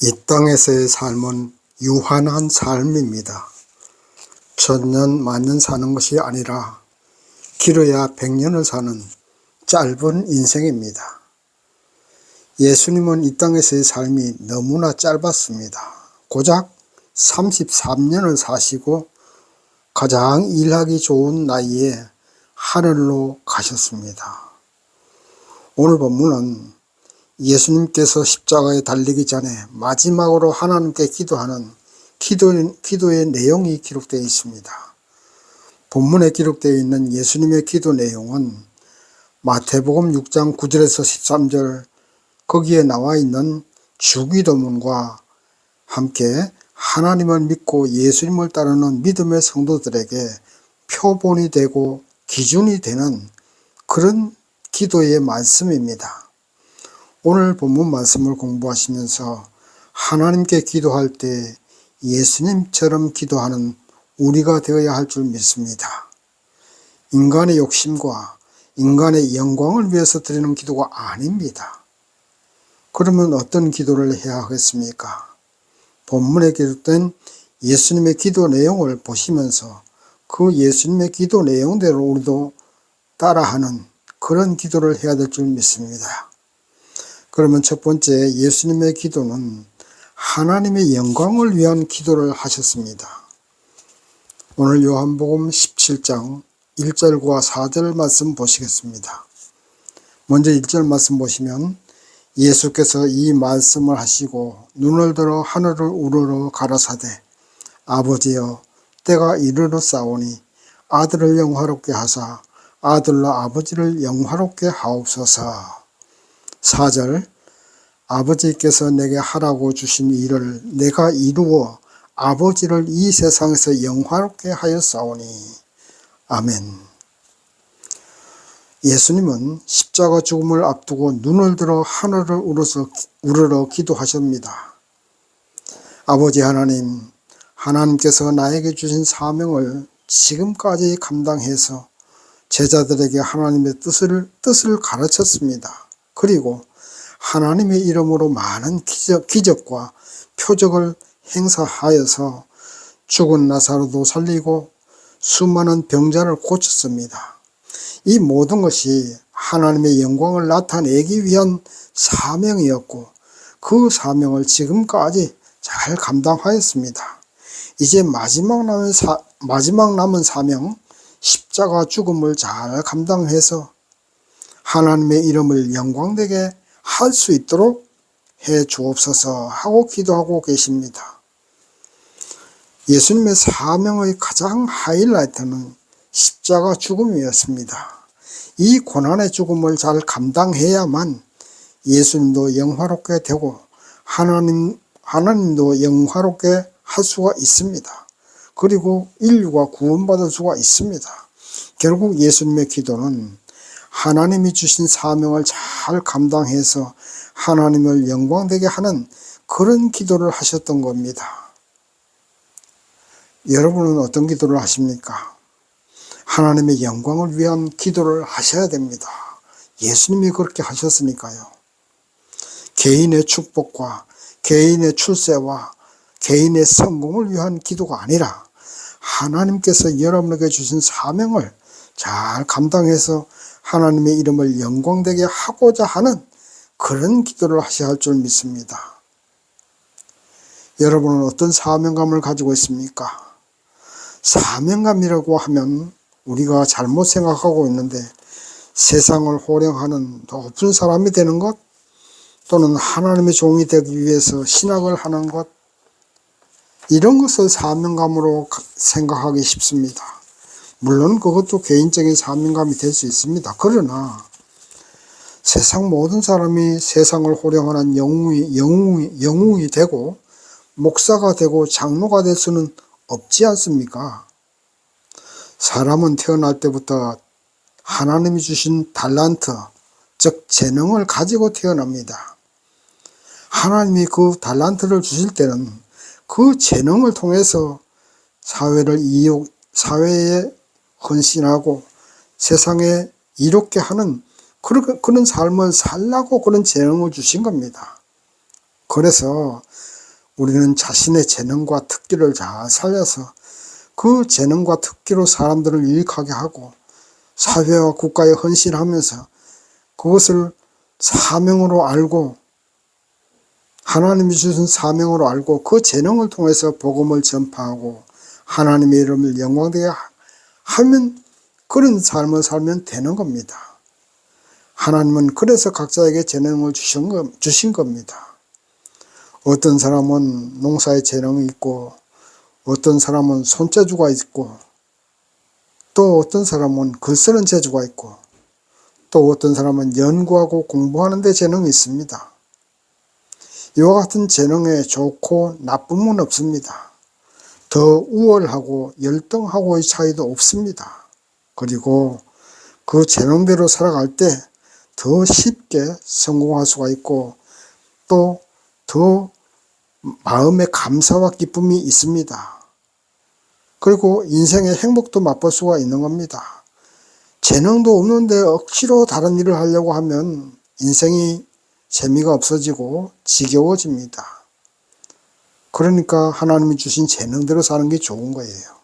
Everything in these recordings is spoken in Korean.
이 땅에서의 삶은 유한한 삶입니다. 천년 만년 사는 것이 아니라 길어야 100년을 사는 짧은 인생입니다. 예수님은 이 땅에서의 삶이 너무나 짧았습니다. 고작 33년을 사시고 가장 일하기 좋은 나이에 하늘로 가셨습니다. 오늘 본문은 예수님께서 십자가에 달리기 전에 마지막으로 하나님께 기도하는 기도의 내용이 기록되어 있습니다. 본문에 기록되어 있는 예수님의 기도 내용은 마태복음 6장 9절에서 13절 거기에 나와 있는 주기도문과 함께 하나님을 믿고 예수님을 따르는 믿음의 성도들에게 표본이 되고 기준이 되는 그런 기도의 말씀입니다. 오늘 본문 말씀을 공부하시면서 하나님께 기도할 때 예수님처럼 기도하는 우리가 되어야 할 줄 믿습니다. 인간의 욕심과 인간의 영광을 위해서 드리는 기도가 아닙니다. 그러면 어떤 기도를 해야 하겠습니까? 본문에 기록된 예수님의 기도 내용을 보시면서 그 예수님의 기도 내용대로 우리도 따라하는 그런 기도를 해야 될 줄 믿습니다. 그러면 첫 번째 예수님의 기도는 하나님의 영광을 위한 기도를 하셨습니다. 오늘 요한복음 17장 1절과 4절 말씀 보시겠습니다. 먼저 1절 말씀 보시면 예수께서 이 말씀을 하시고 눈을 들어 하늘을 우러러 가라사대 아버지여 때가 이르렀사오니 아들을 영화롭게 하사 아들로 아버지를 영화롭게 하옵소서. 4절 아버지께서 내게 하라고 주신 일을 내가 이루어 아버지를 이 세상에서 영화롭게 하였사오니 아멘. 예수님은 십자가 죽음을 앞두고 눈을 들어 하늘을 우러러 기도하십니다. 아버지 하나님, 하나님께서 나에게 주신 사명을 지금까지 감당해서 제자들에게 하나님의 뜻을 가르쳤습니다. 그리고 하나님의 이름으로 많은 기적과 표적을 행사하여서 죽은 나사로도 살리고 수많은 병자를 고쳤습니다. 이 모든 것이 하나님의 영광을 나타내기 위한 사명이었고 그 사명을 지금까지 잘 감당하였습니다. 이제 마지막 남은 사명, 십자가 죽음을 잘 감당해서 하나님의 이름을 영광되게 할 수 있도록 해 주옵소서 하고 기도하고 계십니다. 예수님의 사명의 가장 하이라이트는 십자가 죽음이었습니다. 이 고난의 죽음을 잘 감당해야만 예수님도 영화롭게 되고 하나님도 영화롭게 할 수가 있습니다. 그리고 인류가 구원받을 수가 있습니다. 결국 예수님의 기도는 하나님이 주신 사명을 잘 감당해서 하나님을 영광되게 하는 그런 기도를 하셨던 겁니다. 여러분은 어떤 기도를 하십니까? 하나님의 영광을 위한 기도를 하셔야 됩니다. 예수님이 그렇게 하셨으니까요. 개인의 축복과 개인의 출세와 개인의 성공을 위한 기도가 아니라 하나님께서 여러분에게 주신 사명을 잘 감당해서 하나님의 이름을 영광되게 하고자 하는 그런 기도를 하셔야 할 줄 믿습니다. 여러분은 어떤 사명감을 가지고 있습니까? 사명감이라고 하면 우리가 잘못 생각하고 있는데 세상을 호령하는 높은 사람이 되는 것 또는 하나님의 종이 되기 위해서 신학을 하는 것 이런 것을 사명감으로 생각하기 쉽습니다. 물론 그것도 개인적인 사명감이 될 수 있습니다. 그러나 세상 모든 사람이 세상을 호령하는 영웅이 되고 목사가 되고 장로가 될 수는 없지 않습니까? 사람은 태어날 때부터 하나님이 주신 달란트, 즉 재능을 가지고 태어납니다. 하나님이 그 달란트를 주실 때는 그 재능을 통해서 사회에 헌신하고 세상에 이롭게 하는 그런 삶을 살라고 그런 재능을 주신 겁니다. 그래서 우리는 자신의 재능과 특기를 잘 살려서 그 재능과 특기로 사람들을 유익하게 하고 사회와 국가에 헌신하면서 그것을 사명으로 알고 하나님이 주신 사명으로 알고 그 재능을 통해서 복음을 전파하고 하나님의 이름을 영광되게 하면 그런 삶을 살면 되는 겁니다. 하나님은 그래서 각자에게 재능을 주신 겁니다. 어떤 사람은 농사에 재능이 있고 어떤 사람은 손재주가 있고 또 어떤 사람은 글 쓰는 재주가 있고 또 어떤 사람은 연구하고 공부하는 데 재능이 있습니다. 이와 같은 재능에 좋고 나쁨은 없습니다. 더 우월하고 열등하고의 차이도 없습니다. 그리고 그 재능대로 살아갈 때 더 쉽게 성공할 수가 있고 또 더 마음의 감사와 기쁨이 있습니다. 그리고 인생의 행복도 맛볼 수가 있는 겁니다. 재능도 없는데 억지로 다른 일을 하려고 하면 인생이 재미가 없어지고 지겨워집니다. 그러니까 하나님이 주신 재능대로 사는 게 좋은 거예요.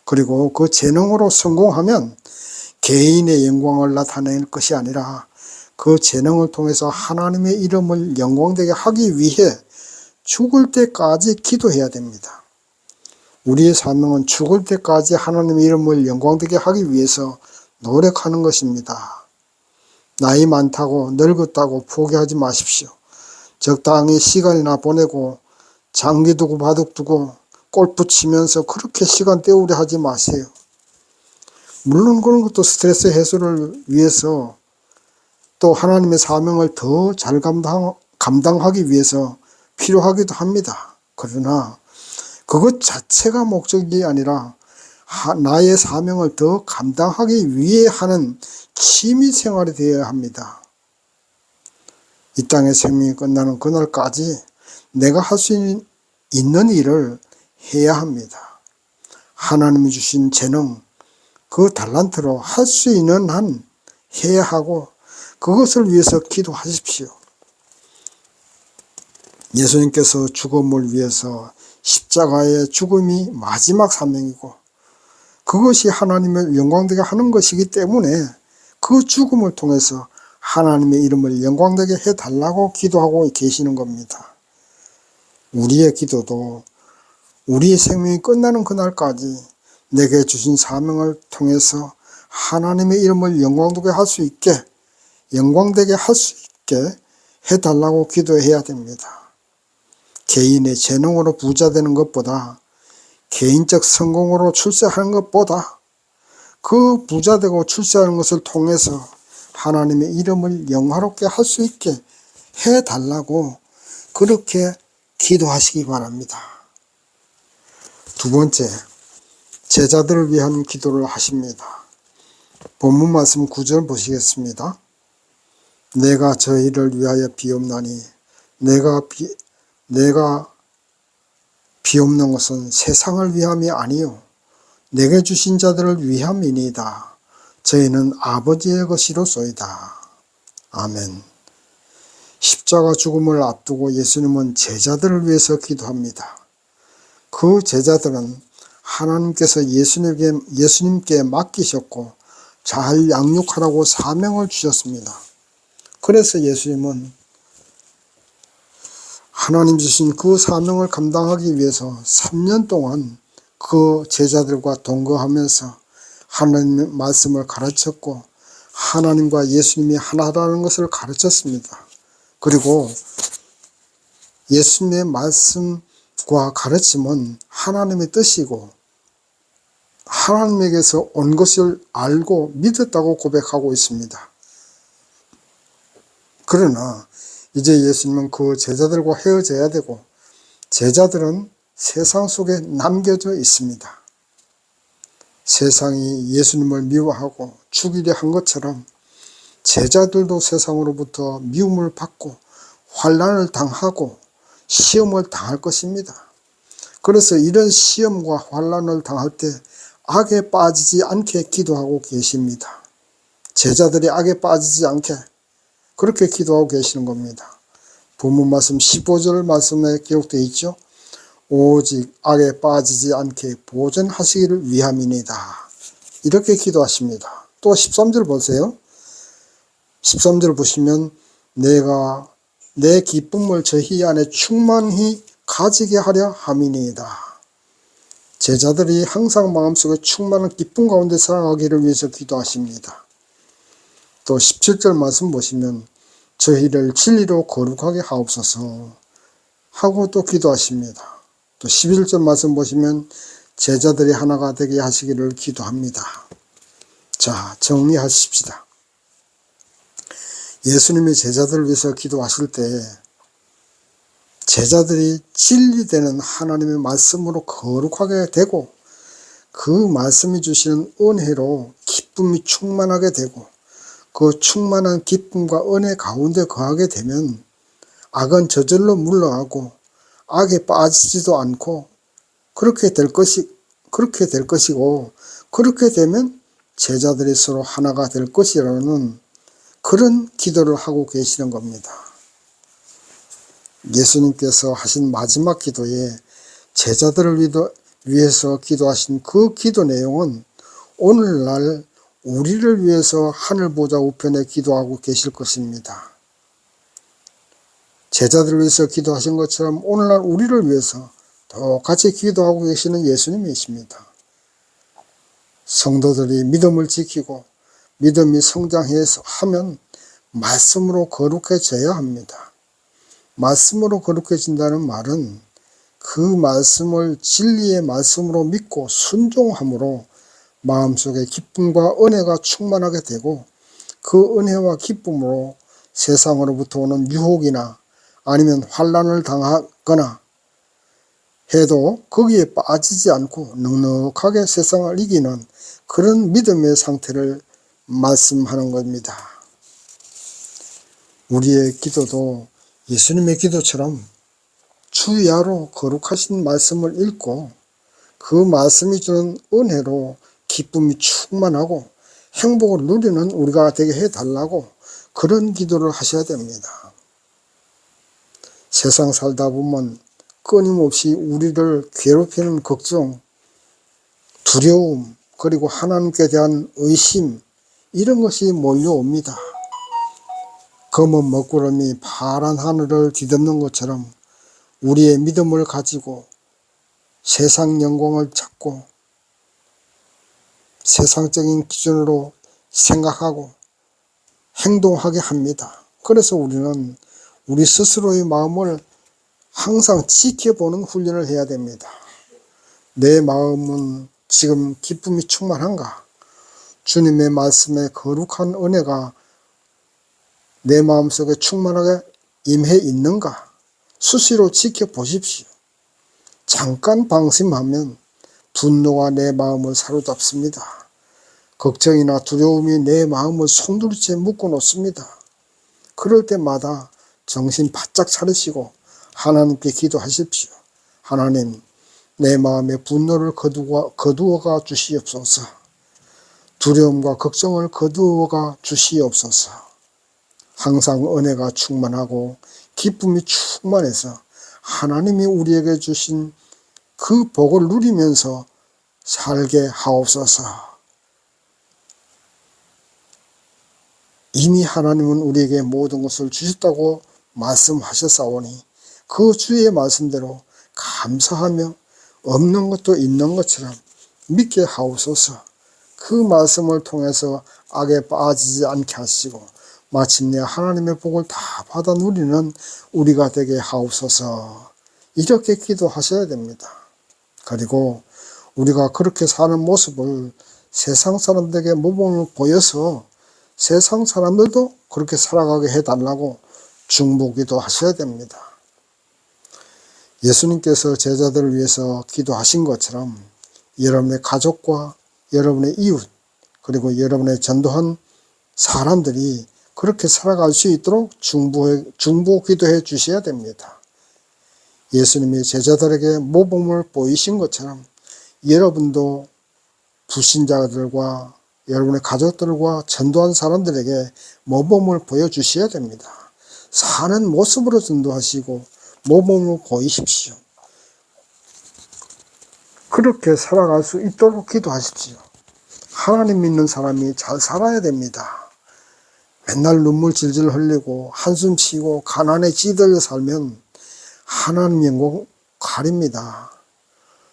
그리고 그 재능으로 성공하면 개인의 영광을 나타낼 것이 아니라 그 재능을 통해서 하나님의 이름을 영광되게 하기 위해 죽을 때까지 기도해야 됩니다. 우리의 사명은 죽을 때까지 하나님의 이름을 영광되게 하기 위해서 노력하는 것입니다. 나이 많다고 늙었다고 포기하지 마십시오. 적당히 시간이나 보내고 장기 두고 바둑 두고 골프 치면서 그렇게 시간 때우려 하지 마세요. 물론 그런 것도 스트레스 해소를 위해서 또 하나님의 사명을 더 잘 감당하기 위해서 필요하기도 합니다. 그러나 그것 자체가 목적이 아니라 나의 사명을 더 감당하기 위해 하는 취미생활이 되어야 합니다. 이 땅의 생명이 끝나는 그날까지 내가 할 수 있는 일을 해야 합니다. 하나님이 주신 재능, 그 달란트로 할 수 있는 한 해야 하고 그것을 위해서 기도하십시오. 예수님께서 죽음을 위해서 십자가의 죽음이 마지막 사명이고 그것이 하나님을 영광되게 하는 것이기 때문에 그 죽음을 통해서 하나님의 이름을 영광되게 해달라고 기도하고 계시는 겁니다. 우리의 기도도 우리의 생명이 끝나는 그날까지 내게 주신 사명을 통해서 하나님의 이름을 영광되게 할 수 있게 해달라고 기도해야 됩니다. 개인의 재능으로 부자 되는 것보다 개인적 성공으로 출세하는 것보다 그 부자 되고 출세하는 것을 통해서 하나님의 이름을 영화롭게 할 수 있게 해달라고 그렇게 기도하시기 바랍니다. 두 번째, 제자들을 위한 기도를 하십니다. 본문 말씀 9절 보시겠습니다. 내가 저희를 위하여 비옵나니 내가 비옵는 것은 세상을 위함이 아니요 내게 주신 자들을 위함이니이다. 저희는 아버지의 것이로소이다. 아멘. 십자가 죽음을 앞두고 예수님은 제자들을 위해서 기도합니다. 그 제자들은 하나님께서 예수님께 맡기셨고 잘 양육하라고 사명을 주셨습니다. 그래서 예수님은 하나님 주신 그 사명을 감당하기 위해서 3년 동안 그 제자들과 동거하면서 하나님의 말씀을 가르쳤고 하나님과 예수님이 하나라는 것을 가르쳤습니다. 그리고 예수님의 말씀과 가르침은 하나님의 뜻이고 하나님에게서 온 것을 알고 믿었다고 고백하고 있습니다. 그러나 이제 예수님은 그 제자들과 헤어져야 되고 제자들은 세상 속에 남겨져 있습니다. 세상이 예수님을 미워하고 죽이려 한 것처럼 제자들도 세상으로부터 미움을 받고 환난을 당하고 시험을 당할 것입니다. 그래서 이런 시험과 환난을 당할 때 악에 빠지지 않게 기도하고 계십니다. 제자들이 악에 빠지지 않게 그렇게 기도하고 계시는 겁니다. 본문 말씀 15절 말씀에 기록되어 있죠. 오직 악에 빠지지 않게 보존하시기를 위함이니다. 이렇게 기도하십니다. 또 13절 보세요. 13절 보시면 내가 내 기쁨을 저희 안에 충만히 가지게 하려 함이니이다. 제자들이 항상 마음속에 충만한 기쁨 가운데 살아가기를 위해서 기도하십니다. 또 17절 말씀 보시면 저희를 진리로 거룩하게 하옵소서 하고 또 기도하십니다. 또 11절 말씀 보시면 제자들이 하나가 되게 하시기를 기도합니다. 자, 정리하십시다. 예수님이 제자들을 위해서 기도하실 때 제자들이 진리되는 하나님의 말씀으로 거룩하게 되고 그 말씀이 주시는 은혜로 기쁨이 충만하게 되고 그 충만한 기쁨과 은혜 가운데 거하게 되면 악은 저절로 물러가고 악에 빠지지도 않고 그렇게 될 것이고 그렇게 되면 제자들이 서로 하나가 될 것이라는 그런 기도를 하고 계시는 겁니다. 예수님께서 하신 마지막 기도에 제자들을 위해서 기도하신 그 기도 내용은 오늘날 우리를 위해서 하늘보좌 우편에 기도하고 계실 것입니다. 제자들을 위해서 기도하신 것처럼 오늘날 우리를 위해서 똑같이 기도하고 계시는 예수님이십니다. 성도들이 믿음을 지키고 믿음이 성장해서 하면 말씀으로 거룩해져야 합니다. 말씀으로 거룩해진다는 말은 그 말씀을 진리의 말씀으로 믿고 순종함으로 마음속에 기쁨과 은혜가 충만하게 되고 그 은혜와 기쁨으로 세상으로부터 오는 유혹이나 아니면 환난을 당하거나 해도 거기에 빠지지 않고 넉넉하게 세상을 이기는 그런 믿음의 상태를 말씀하는 겁니다. 우리의 기도도 예수님의 기도처럼 주야로 거룩하신 말씀을 읽고 그 말씀이 주는 은혜로 기쁨이 충만하고 행복을 누리는 우리가 되게 해달라고 그런 기도를 하셔야 됩니다. 세상 살다 보면 끊임없이 우리를 괴롭히는 걱정, 두려움, 그리고 하나님께 대한 의심 이런 것이 몰려옵니다. 검은 먹구름이 파란 하늘을 뒤덮는 것처럼 우리의 믿음을 가지고 세상 영광을 찾고 세상적인 기준으로 생각하고 행동하게 합니다. 그래서 우리는 우리 스스로의 마음을 항상 지켜보는 훈련을 해야 됩니다. 내 마음은 지금 기쁨이 충만한가? 주님의 말씀에 거룩한 은혜가 내 마음속에 충만하게 임해 있는가? 수시로 지켜보십시오. 잠깐 방심하면 분노가 내 마음을 사로잡습니다. 걱정이나 두려움이 내 마음을 송두리째 묶어놓습니다. 그럴 때마다 정신 바짝 차리시고 하나님께 기도하십시오. 하나님, 내 마음의 분노를 거두어가 주시옵소서. 두려움과 걱정을 거두어가 주시옵소서. 항상 은혜가 충만하고 기쁨이 충만해서 하나님이 우리에게 주신 그 복을 누리면서 살게 하옵소서. 이미 하나님은 우리에게 모든 것을 주셨다고 말씀하셨사오니 그 주의 말씀대로 감사하며 없는 것도 있는 것처럼 믿게 하옵소서. 그 말씀을 통해서 악에 빠지지 않게 하시고 마침내 하나님의 복을 다 받아 누리는 우리가 되게 하옵소서. 이렇게 기도하셔야 됩니다. 그리고 우리가 그렇게 사는 모습을 세상 사람들에게 모범을 보여서 세상 사람들도 그렇게 살아가게 해달라고 중보기도 하셔야 됩니다. 예수님께서 제자들을 위해서 기도하신 것처럼 여러분의 가족과 여러분의 이웃 그리고 여러분의 전도한 사람들이 그렇게 살아갈 수 있도록 중보 기도해 주셔야 됩니다. 예수님이 제자들에게 모범을 보이신 것처럼 여러분도 불신자들과 여러분의 가족들과 전도한 사람들에게 모범을 보여주셔야 됩니다. 사는 모습으로 전도하시고 모범을 보이십시오. 그렇게 살아갈 수 있도록 기도하십시오. 하나님 믿는 사람이 잘 살아야 됩니다. 맨날 눈물 질질 흘리고 한숨 쉬고 가난에 찌들려 살면 하나님 영광 가립니다.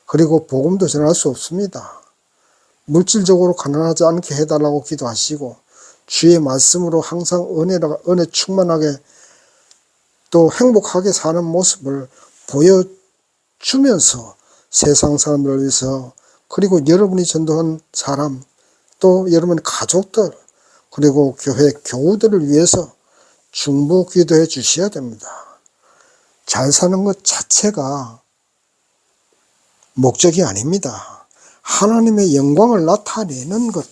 그리고 복음도 전할 수 없습니다. 물질적으로 가난하지 않게 해달라고 기도하시고 주의 말씀으로 항상 은혜 충만하게 또 행복하게 사는 모습을 보여주면서 세상 사람들을 위해서, 그리고 여러분이 전도한 사람, 또 여러분의 가족들, 그리고 교회 교우들을 위해서 중보 기도해 주셔야 됩니다. 잘 사는 것 자체가 목적이 아닙니다. 하나님의 영광을 나타내는 것,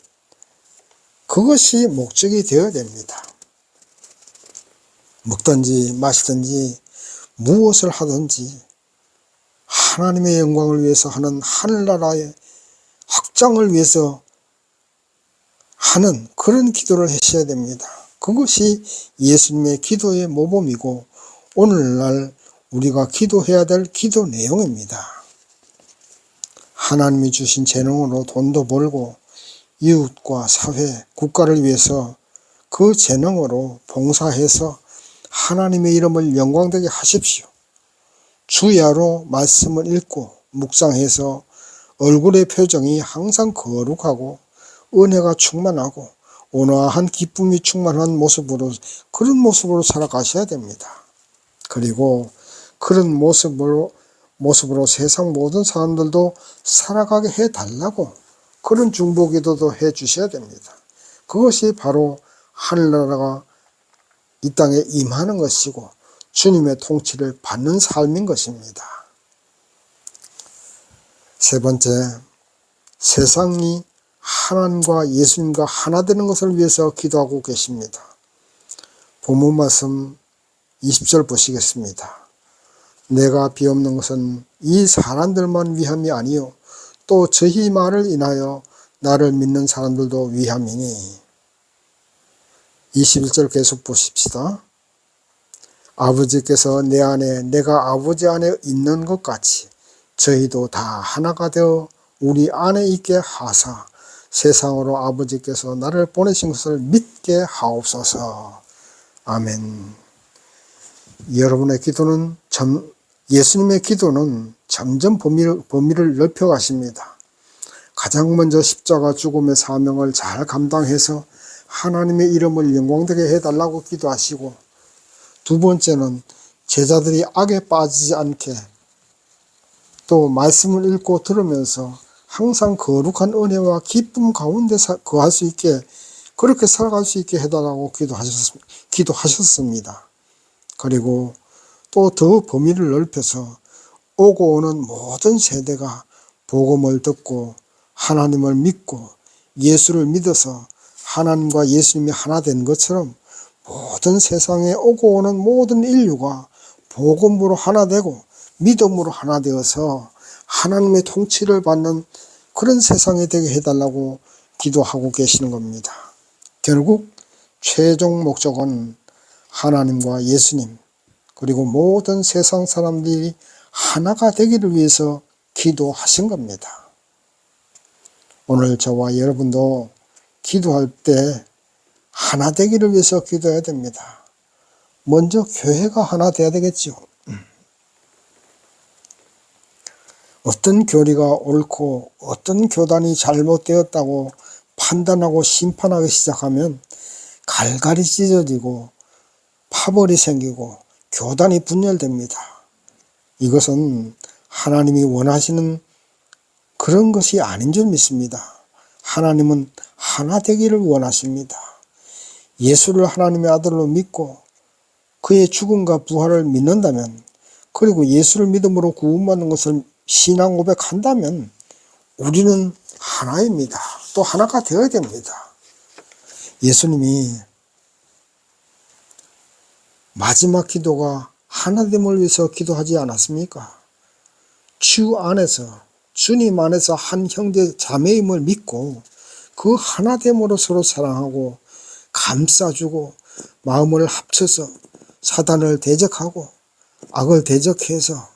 그것이 목적이 되어야 됩니다. 먹든지 마시든지 무엇을 하든지 하나님의 영광을 위해서 하는, 하늘나라의 확장을 위해서 하는 그런 기도를 하셔야 됩니다. 그것이 예수님의 기도의 모범이고 오늘날 우리가 기도해야 될 기도 내용입니다. 하나님이 주신 재능으로 돈도 벌고 이웃과 사회, 국가를 위해서 그 재능으로 봉사해서 하나님의 이름을 영광되게 하십시오. 주야로 말씀을 읽고 묵상해서 얼굴의 표정이 항상 거룩하고 은혜가 충만하고 온화한 기쁨이 충만한 모습으로, 그런 모습으로 살아가셔야 됩니다. 그리고 그런 모습으로 세상 모든 사람들도 살아가게 해달라고 그런 중보기도도 해 주셔야 됩니다. 그것이 바로 하늘나라가 이 땅에 임하는 것이고 주님의 통치를 받는 삶인 것입니다. 세 번째, 세상이 하나님과 예수님과 하나 되는 것을 위해서 기도하고 계십니다. 본문 말씀 20절 보시겠습니다. 내가 비옵는 것은 이 사람들만 위함이 아니요 또 저희 말을 인하여 나를 믿는 사람들도 위함이니. 21절 계속 보십시다. 아버지께서 내 안에 내가 아버지 안에 있는 것 같이 저희도 다 하나가 되어 우리 안에 있게 하사 세상으로 아버지께서 나를 보내신 것을 믿게 하옵소서. 아멘. 여러분의 기도는 예수님의 기도는 점점 범위를 넓혀가십니다. 가장 먼저 십자가 죽음의 사명을 잘 감당해서 하나님의 이름을 영광되게 해달라고 기도하시고, 두 번째는 제자들이 악에 빠지지 않게 또 말씀을 읽고 들으면서 항상 거룩한 은혜와 기쁨 가운데 거할 수 있게, 그렇게 살아갈 수 있게 해달라고 기도하셨습니다. 그리고 또 더 범위를 넓혀서 오고 오는 모든 세대가 복음을 듣고 하나님을 믿고 예수를 믿어서 하나님과 예수님이 하나 된 것처럼 모든 세상에 오고 오는 모든 인류가 복음으로 하나 되고 믿음으로 하나 되어서 하나님의 통치를 받는 그런 세상이 되게 해달라고 기도하고 계시는 겁니다. 결국 최종 목적은 하나님과 예수님 그리고 모든 세상 사람들이 하나가 되기를 위해서 기도하신 겁니다. 오늘 저와 여러분도 기도할 때 하나 되기를 위해서 기도해야 됩니다. 먼저 교회가 하나 돼야 되겠죠. 어떤 교리가 옳고 어떤 교단이 잘못되었다고 판단하고 심판하기 시작하면 갈갈이 찢어지고 파벌이 생기고 교단이 분열됩니다. 이것은 하나님이 원하시는 그런 것이 아닌 줄 믿습니다. 하나님은 하나 되기를 원하십니다. 예수를 하나님의 아들로 믿고 그의 죽음과 부활을 믿는다면, 그리고 예수를 믿음으로 구원받는 것을 신앙 고백한다면 우리는 하나입니다. 또 하나가 되어야 됩니다. 예수님이 마지막 기도가 하나됨을 위해서 기도하지 않았습니까? 주 안에서, 주님 안에서 한 형제 자매임을 믿고 그 하나됨으로 서로 사랑하고 감싸주고 마음을 합쳐서 사단을 대적하고 악을 대적해서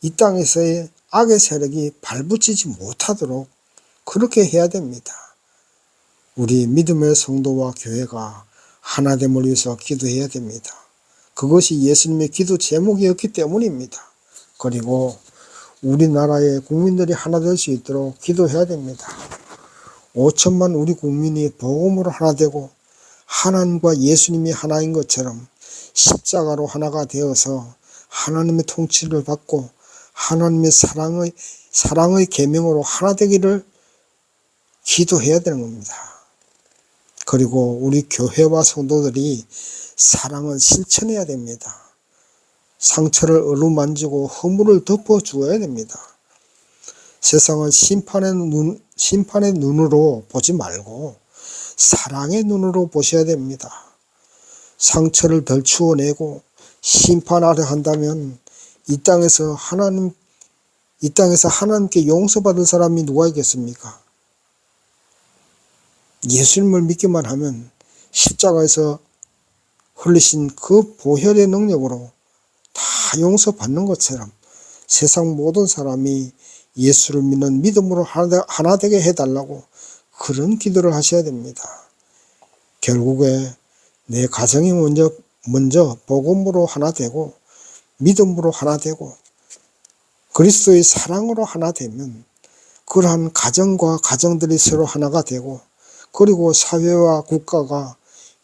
이 땅에서의 악의 세력이 발붙이지 못하도록 그렇게 해야 됩니다. 우리 믿음의 성도와 교회가 하나됨을 위해서 기도해야 됩니다. 그것이 예수님의 기도 제목이었기 때문입니다. 그리고 우리나라의 국민들이 하나 될 수 있도록 기도해야 됩니다. 5천만 우리 국민이 복음으로 하나 되고 하나님과 예수님이 하나인 것처럼 십자가로 하나가 되어서 하나님의 통치를 받고 하나님의 사랑의 계명으로 하나 되기를 기도해야 되는 겁니다. 그리고 우리 교회와 성도들이 사랑을 실천해야 됩니다. 상처를 어루만지고 허물을 덮어주어야 됩니다. 세상을 심판의 눈으로 보지 말고 사랑의 눈으로 보셔야 됩니다. 상처를 덜 추워내고 심판하려 한다면 이 땅에서 하나님께 용서받을 사람이 누가 있겠습니까? 예수님을 믿기만 하면 십자가에서 흘리신 그 보혈의 능력으로 다 용서받는 것처럼 세상 모든 사람이 예수를 믿는 믿음으로 하나 되게 해달라고 그런 기도를 하셔야 됩니다. 결국에 내 가정이 먼저 복음으로 하나 되고 믿음으로 하나 되고 그리스도의 사랑으로 하나 되면 그러한 가정과 가정들이 서로 하나가 되고 그리고 사회와 국가가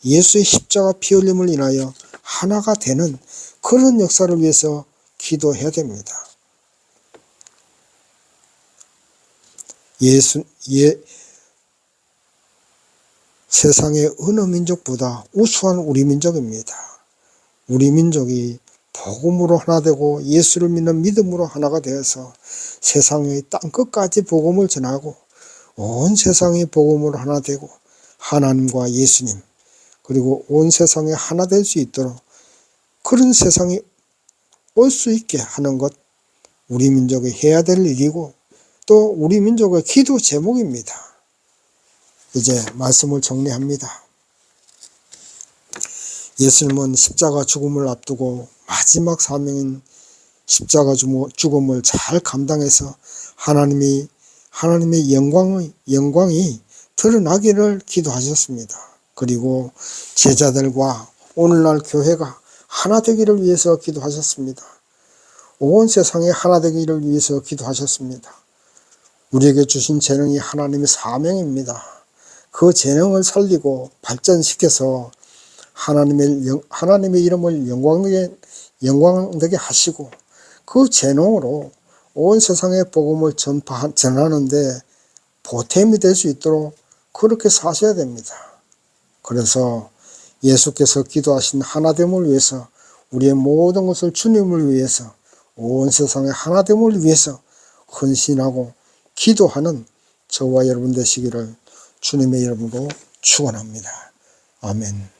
예수의 십자가 피 흘림을 인하여 하나가 되는 그런 역사를 위해서 기도해야 됩니다. 세상의 어느 민족보다 우수한 우리 민족입니다. 우리 민족이 복음으로 하나 되고 예수를 믿는 믿음으로 하나가 되어서 세상의 땅끝까지 복음을 전하고 온 세상이 복음으로 하나 되고 하나님과 예수님 그리고 온 세상에 하나 될 수 있도록 그런 세상이 올 수 있게 하는 것 우리 민족이 해야 될 일이고 또 우리 민족의 기도 제목입니다. 이제 말씀을 정리합니다. 예수님은 십자가 죽음을 앞두고 마지막 사명인 십자가 죽음을 잘 감당해서 하나님의 영광이 드러나기를 기도하셨습니다. 그리고 제자들과 오늘날 교회가 하나 되기를 위해서 기도하셨습니다. 온 세상에 하나 되기를 위해서 기도하셨습니다. 우리에게 주신 재능이 하나님의 사명입니다. 그 재능을 살리고 발전시켜서 하나님의 이름을 영광되게 하시고 그 재능으로 온 세상에 복음을 전하는데 보탬이 될 수 있도록 그렇게 사셔야 됩니다. 그래서 예수께서 기도하신 하나됨을 위해서 우리의 모든 것을 주님을 위해서 온 세상의 하나됨을 위해서 헌신하고 기도하는 저와 여러분 되시기를 주님의 이름으로 축원합니다. 아멘.